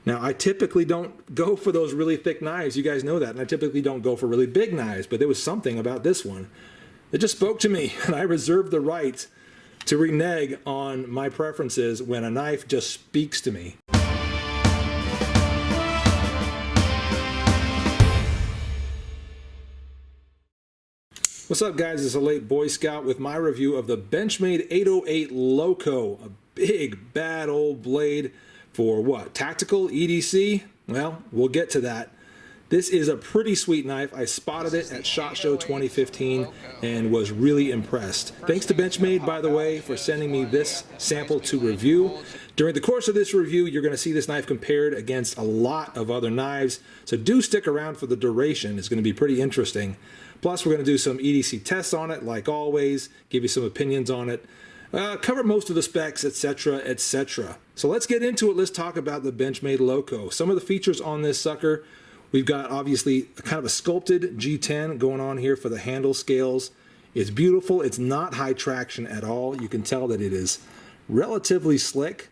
Now, I typically don't go for those really thick knives. You guys know that. And I typically don't go for really big knives. But there was something about this one that just spoke to me. And I reserve the right to renege on my preferences when a knife just speaks to me. What's up, guys? It's a late Boy Scout with my review of the Benchmade 808 Loco, a big, bad old blade for what? Tactical EDC? Well, we'll get to that. This is a pretty sweet knife. I spotted it at SHOT Show 2015 and was really impressed. Thanks to Benchmade, by the way, for sending me this sample to review. During the course of this review, you're going to see this knife compared against a lot of other knives, so do stick around for the duration. It's going to be pretty interesting. Plus, we're going to do some EDC tests on it, like always, give you some opinions on it, cover most of the specs, etc., etc. So let's get into it. Let's talk about the Benchmade Loco. Some of the features on this sucker, we've got obviously kind of a sculpted G10 going on here for the handle scales. It's beautiful. It's not high traction at all. You can tell that it is relatively slick,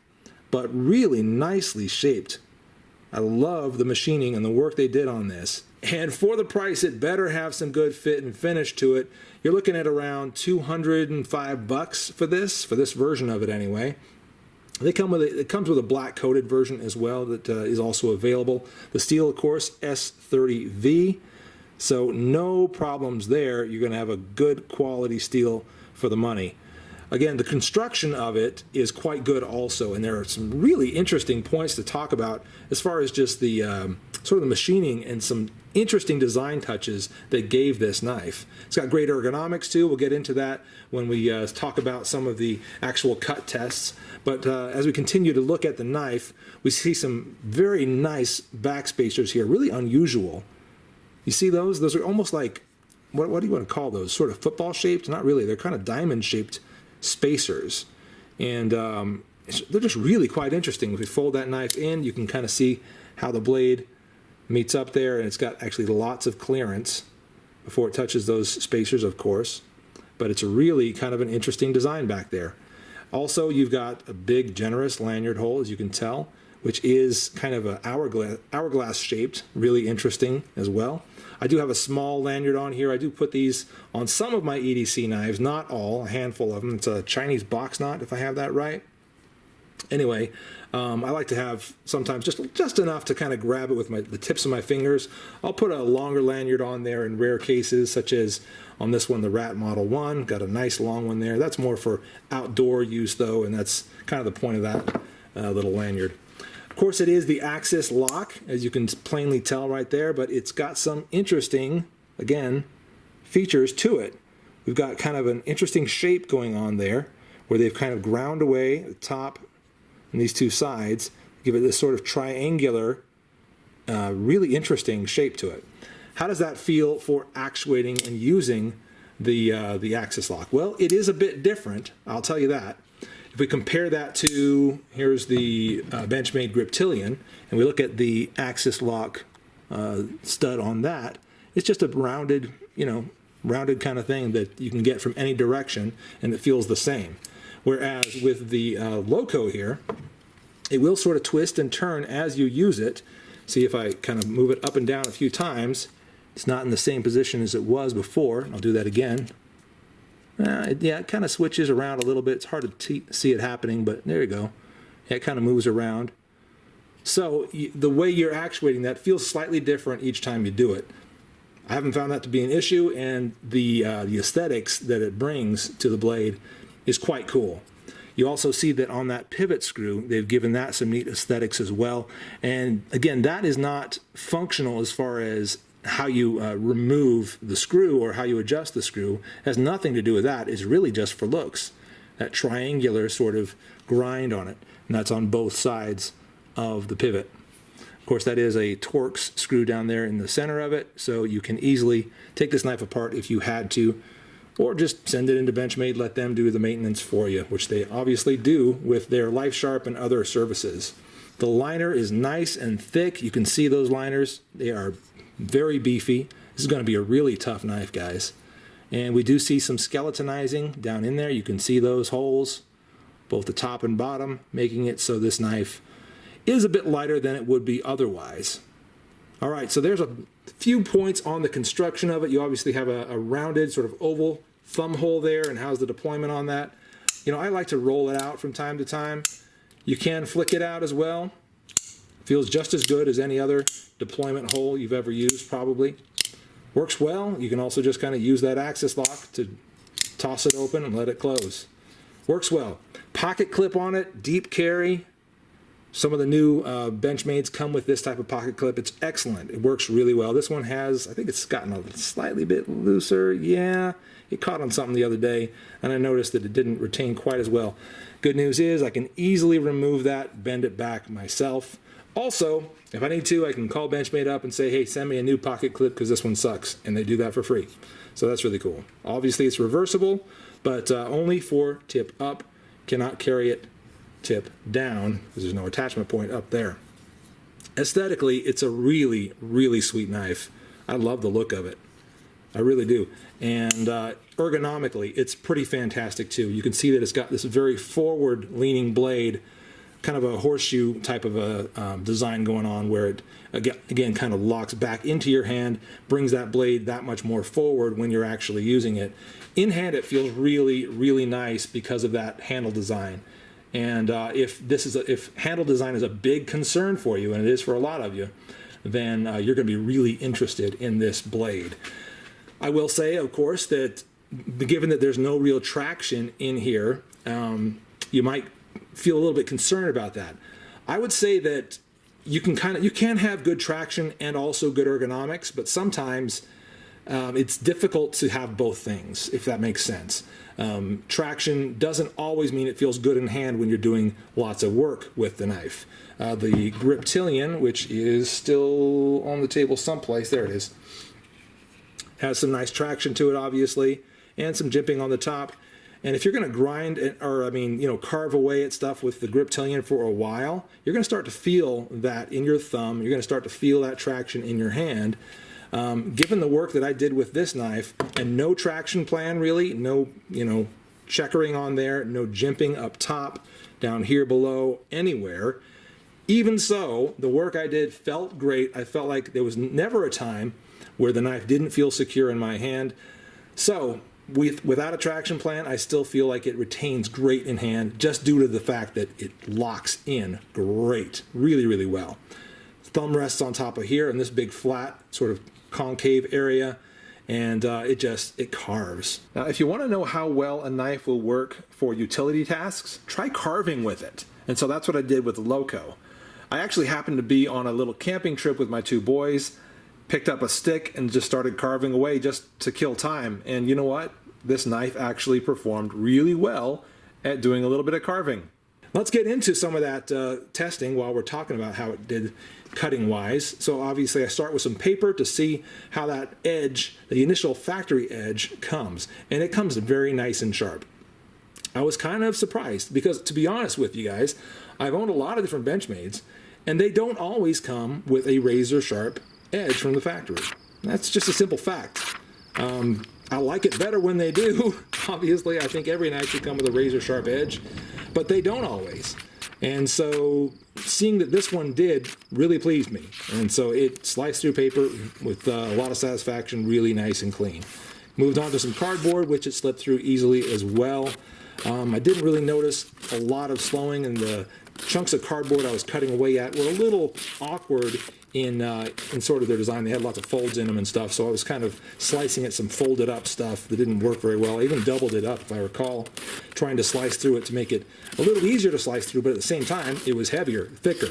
but really nicely shaped. I love the machining and the work they did on this. And for the price, it better have some good fit and finish to it. You're looking at around $205 for this version of it anyway. It comes with a black coated version as well that is also available. The steel, of course, S30V. So no problems there. You're going to have a good quality steel for the money. Again, the construction of it is quite good also, and there are some really interesting points to talk about as far as just the sort of the machining and some interesting design touches that gave this knife. It's got great ergonomics too. We'll get into that when we talk about some of the actual cut tests. But as we continue to look at the knife, we see some very nice backspacers here, really unusual. You see those? Those are almost like, what do you want to call those? Sort of football shaped? Not really. They're kind of diamond shaped spacers, and they're just really quite interesting. If we fold that knife in, you can kind of see how the blade meets up there, and it's got actually lots of clearance before it touches those spacers, of course, but it's a really kind of an interesting design back there. Also, you've got a big generous lanyard hole, as you can tell, which is kind of an hourglass shaped, really interesting as well. I do have a small lanyard on here. I do put these on some of my EDC knives, not all, a handful of them. It's a Chinese box knot, if I have that right. Anyway, I like to have sometimes just enough to kind of grab it with the tips of my fingers. I'll put a longer lanyard on there in rare cases, such as on this one, the Rat Model 1. Got a nice long one there. That's more for outdoor use, though, and that's kind of the point of that little lanyard. Of course, it is the axis lock, as you can plainly tell right there, but it's got some interesting, again, features to it. We've got kind of an interesting shape going on there, where they've kind of ground away the top and these two sides, give it this sort of triangular, really interesting shape to it. How does that feel for actuating and using the axis lock? Well, it is a bit different, I'll tell you that. If we compare that to, here's the Benchmade Griptilian, and we look at the axis lock stud on that, it's just a rounded, rounded kind of thing that you can get from any direction, and it feels the same. Whereas with the Loco here, it will sort of twist and turn as you use it. See, if I kind of move it up and down a few times, it's not in the same position as it was before. I'll do that again. Yeah, it kind of switches around a little bit. It's hard to see it happening, but there you go. Yeah, it kind of moves around. So the way you're actuating that feels slightly different each time you do it. I haven't found that to be an issue, and the aesthetics that it brings to the blade is quite cool. You also see that on that pivot screw, they've given that some neat aesthetics as well. And again, that is not functional as far as how you remove the screw or how you adjust the screw. It has nothing to do with that. It's really just for looks. That triangular sort of grind on it, and that's on both sides of the pivot. Of course, that is a Torx screw down there in the center of it, so you can easily take this knife apart if you had to, or just send it into Benchmade, let them do the maintenance for you, which they obviously do with their Life Sharp and other services. The liner is nice and thick. You can see those liners. They are very beefy. This is going to be a really tough knife, guys. And we do see some skeletonizing down in there. You can see those holes, both the top and bottom, making it so this knife is a bit lighter than it would be otherwise. All right, so there's a few points on the construction of it. You obviously have a rounded sort of oval thumb hole there, and how's the deployment on that? You know, I like to roll it out from time to time. You can flick it out as well. Feels just as good as any other deployment hole you've ever used, probably. Works well. You can also just kind of use that access lock to toss it open and let it close. Works well. Pocket clip on it, deep carry. Some of the new Benchmades come with this type of pocket clip. It's excellent. It works really well. This one has, I think it's gotten a slightly bit looser. Yeah, it caught on something the other day, and I noticed that it didn't retain quite as well. Good news is I can easily remove that, bend it back myself. Also, if I need to, I can call Benchmade up and say, hey, send me a new pocket clip because this one sucks, and they do that for free. So that's really cool. Obviously, it's reversible, but only for tip up. Cannot carry it tip down because there's no attachment point up there. Aesthetically, it's a really, really sweet knife. I love the look of it. I really do. And ergonomically, it's pretty fantastic too. You can see that it's got this very forward-leaning blade, kind of a horseshoe type of a design going on, where it again kind of locks back into your hand, brings that blade that much more forward when you're actually using it. In hand, it feels really, really nice because of that handle design. And if handle design is a big concern for you, and it is for a lot of you, then you're going to be really interested in this blade. I will say, of course, that given that there's no real traction in here, you might feel a little bit concerned about that. I would say that you can have good traction and also good ergonomics, but sometimes it's difficult to have both things, if that makes sense. Traction doesn't always mean it feels good in hand when you're doing lots of work with the knife. The Griptilian, which is still on the table someplace, there it is, has some nice traction to it, obviously, and some jimping on the top. And if you're going to grind carve away at stuff with the Griptilian for a while, you're going to start to feel that in your thumb. You're going to start to feel that traction in your hand. Given the work that I did with this knife, and no traction plan really, no checkering on there, no jimping up top, down here below, anywhere. Even so, the work I did felt great. I felt like there was never a time where the knife didn't feel secure in my hand. So without a traction plan, I still feel like it retains great in hand, just due to the fact that it locks in great, really, really well. Thumb rests on top of here in this big flat sort of concave area, and it carves. Now, if you want to know how well a knife will work for utility tasks, try carving with it. And so that's what I did with the Loco. I actually happened to be on a little camping trip with my two boys, picked up a stick and just started carving away just to kill time. And you know what? This knife actually performed really well at doing a little bit of carving. Let's get into some of that testing while we're talking about how it did cutting wise. So obviously I start with some paper to see how that edge, the initial factory edge, comes. And it comes very nice and sharp. I was kind of surprised because, to be honest with you guys, I've owned a lot of different Benchmades, and they don't always come with a razor sharp edge from the factory. That's just a simple fact. I like it better when they do. Obviously, I think every knife should come with a razor sharp edge, but they don't always. And so seeing that this one did really pleased me. And so it sliced through paper with a lot of satisfaction, really nice and clean. Moved on to some cardboard, which it slipped through easily as well. I didn't really notice a lot of slowing, and the chunks of cardboard I was cutting away at were a little awkward in sort of their design. They had lots of folds in them and stuff, so I was kind of slicing at some folded up stuff that didn't work very well. I even doubled it up, if I recall, trying to slice through it to make it a little easier to slice through, but at the same time, it was heavier, thicker.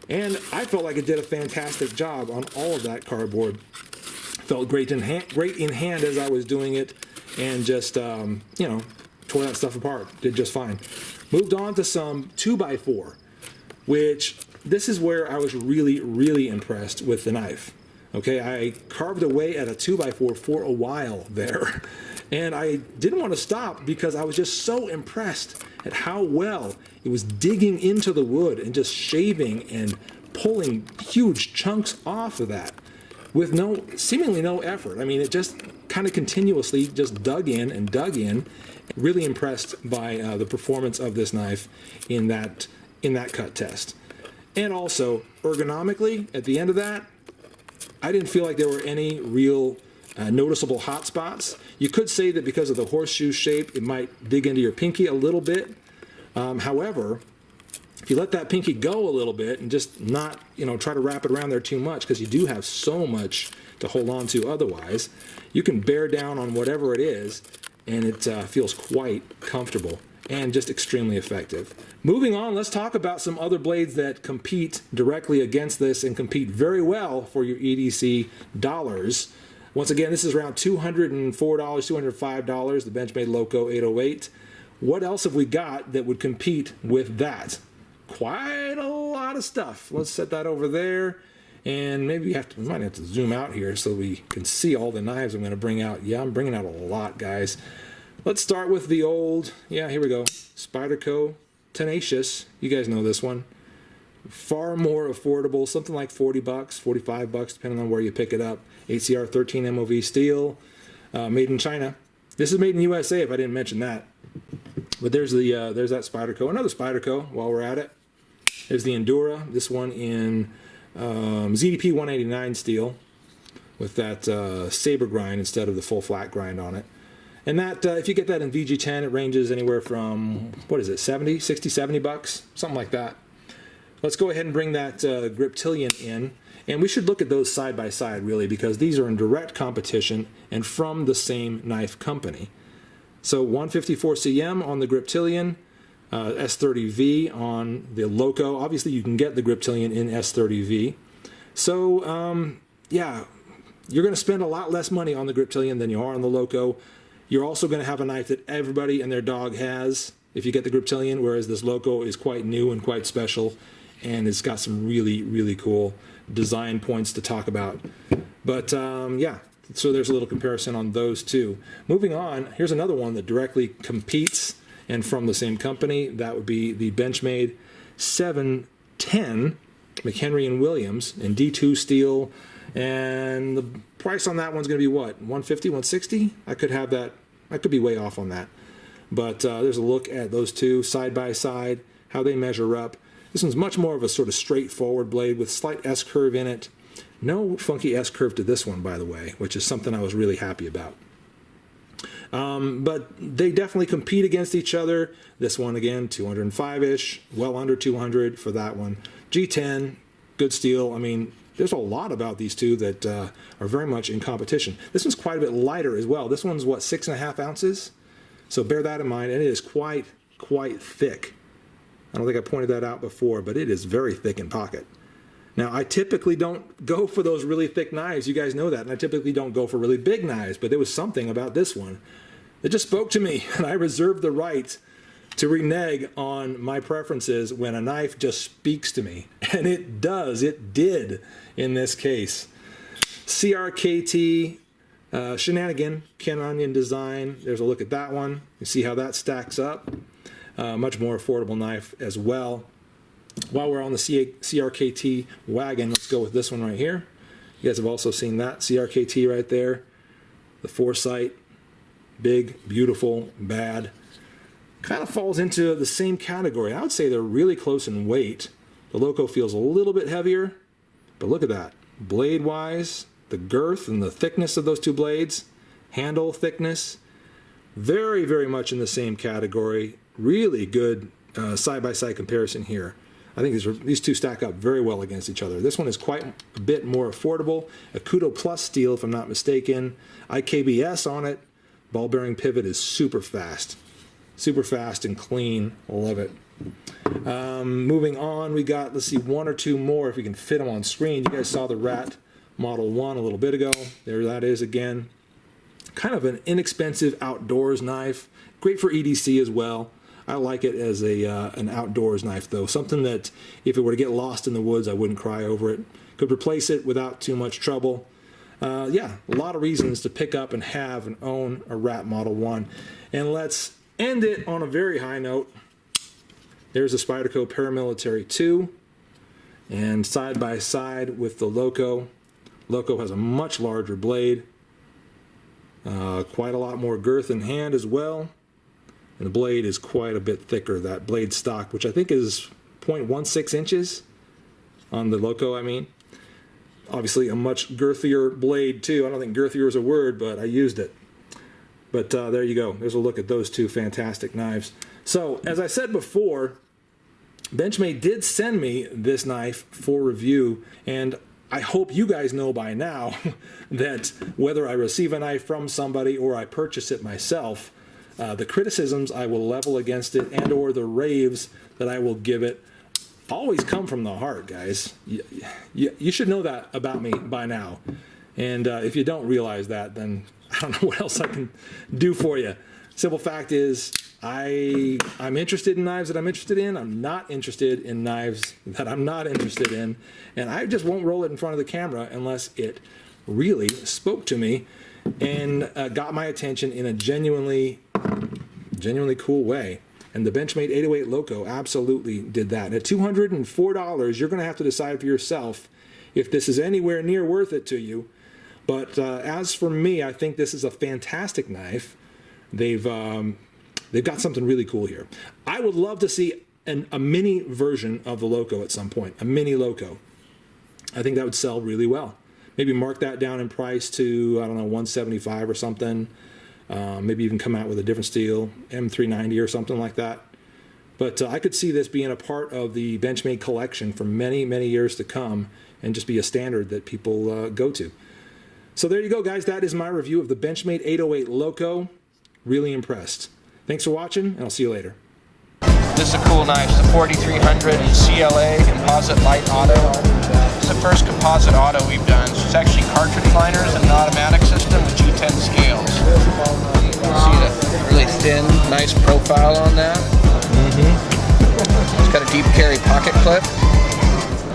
And I felt like it did a fantastic job on all of that cardboard. Felt great in hand as I was doing it, and just, tore that stuff apart. Did just fine. Moved on to some 2x4, which this is where I was really, really impressed with the knife. Okay, I carved away at a 2x4 for a while there, and I didn't want to stop because I was just so impressed at how well it was digging into the wood and just shaving and pulling huge chunks off of that with seemingly no effort. I mean, it just kind of continuously just dug in and dug in. Really impressed by the performance of this knife in that cut test. And also, ergonomically, at the end of that, I didn't feel like there were any real noticeable hot spots. You could say that because of the horseshoe shape, it might dig into your pinky a little bit. However, if you let that pinky go a little bit and just not, try to wrap it around there too much, because you do have so much to hold on to otherwise, you can bear down on whatever it is, and it feels quite comfortable and just extremely effective. Moving on, let's talk about some other blades that compete directly against this and compete very well for your EDC dollars. Once again, this is around $204, $205, the Benchmade Loco 808. What else have we got that would compete with that? Quite a lot of stuff. Let's set that over there, and maybe we might have to zoom out here so we can see all the knives I'm going to bring out. Yeah, I'm bringing out a lot, guys. Let's start with the old, here we go, Spyderco Tenacious. You guys know this one. Far more affordable, something like $40, $45, depending on where you pick it up. HCR 13 MOV steel, made in China. This is made in USA, if I didn't mention that. But there's that Spyderco. Another Spyderco, while we're at it. There's the Endura. This one in ZDP 189 steel with that saber grind instead of the full flat grind on it. And that, if you get that in VG10, it ranges anywhere from, what is it, 70, 60, 70 bucks, something like that. Let's go ahead and bring that Griptilian in. And we should look at those side by side, really, because these are in direct competition and from the same knife company. So 154 cm on the Griptilian, S30V on the Loco. Obviously, you can get the Griptilian in S30V. So, yeah, you're going to spend a lot less money on the Griptilian than you are on the Loco. You're also going to have a knife that everybody and their dog has if you get the Griptilian, whereas this Loco is quite new and quite special, and it's got some really, really cool design points to talk about. But yeah, so there's a little comparison on those two. Moving on, here's another one that directly competes and from the same company. That would be the Benchmade 710 McHenry & Williams in D2 steel. And the price on that one's going to be what? 150, 160? I could have that. I could be way off on that. But there's a look at those two side by side, how they measure up. This one's much more of a sort of straightforward blade with slight S-curve in it. No funky S-curve to this one, by the way, which is something I was really happy about. But they definitely compete against each other. This one, again, 205-ish, well under 200 for that one. G10, good steel. I mean, there's a lot about these two that are very much in competition. This one's quite a bit lighter as well. This one's, what, 6.5 ounces? So bear that in mind, and it is quite thick. I don't think I pointed that out before, but it is very thick in pocket. Now, I typically don't go for those really thick knives. You guys know that. And I typically don't go for really big knives, but there was something about this one that just spoke to me, and I reserve the right to renege on my preferences when a knife just speaks to me. And it does. It did in this case. CRKT Shenanigan, Ken Onion design. There's a look at that one. You see how that stacks up. Much more affordable knife as well. While we're on the CRKT wagon, let's go with this one right here. You guys have also seen that CRKT right there. The Foresight, big, beautiful, bad. Kind of falls into the same category. I would say they're really close in weight. The Loco feels a little bit heavier, but look at that. Blade-wise, the girth and the thickness of those two blades, handle thickness, very, very much in the same category. Really good side-by-side comparison here. I think these two stack up very well against each other. This one is quite a bit more affordable. Akuto Plus steel, if I'm not mistaken. IKBS on it. Ball bearing pivot is super fast. Super fast and clean. Love it. Moving on, we got, let's see, one or two more if we can fit them on screen. You guys saw the Rat Model 1 a little bit ago. There that is again. Kind of an inexpensive outdoors knife. Great for EDC as well. I like it as an outdoors knife, though. Something that, if it were to get lost in the woods, I wouldn't cry over it. Could replace it without too much trouble. Yeah, a lot of reasons to pick up and have and own a Rat Model 1. And let's end it on a very high note. There's a Spyderco Paramilitary 2. And side by side with the Loco. Loco has a much larger blade. Quite a lot more girth in hand as well. And the blade is quite a bit thicker, that blade stock, which I think is 0.16 inches. on the Loco, I mean. Obviously a much girthier blade too. I don't think girthier is a word, but I used it. But there you go. There's a look at those two fantastic knives. So as I said before, Benchmade did send me this knife for review, and I hope you guys know by now that whether I receive a knife from somebody or I purchase it myself, the criticisms I will level against it and or the raves that I will give it always come from the heart, guys. You should know that about me by now. And if you don't realize that, then I don't know what else I can do for you. Simple fact is, I'm interested in knives that I'm interested in. I'm not interested in knives that I'm not interested in. And I just won't roll it in front of the camera unless it really spoke to me and got my attention in a genuinely cool way. And the Benchmade 808 Loco absolutely did that. And at $204, you're going to have to decide for yourself if this is anywhere near worth it to you. But as for me, I think this is a fantastic knife. They've got something really cool here. I would love to see a mini version of the Loco at some point, a mini Loco. I think that would sell really well. Maybe mark that down in price to, I don't know, $175 or something. Maybe even come out with a different steel, M390 or something like that. But I could see this being a part of the Benchmade collection for many, many years to come and just be a standard that people go to. So there you go, guys. That is my review of the Benchmade 808 Loco. Really impressed. Thanks for watching, and I'll see you later. This is a cool knife. It's a 4300 CLA Composite Light Auto. It's the first composite auto we've done. It's actually cartridge liners and an automatic system with G10 scales. You see the really thin, nice profile on that. It's got a deep carry pocket clip.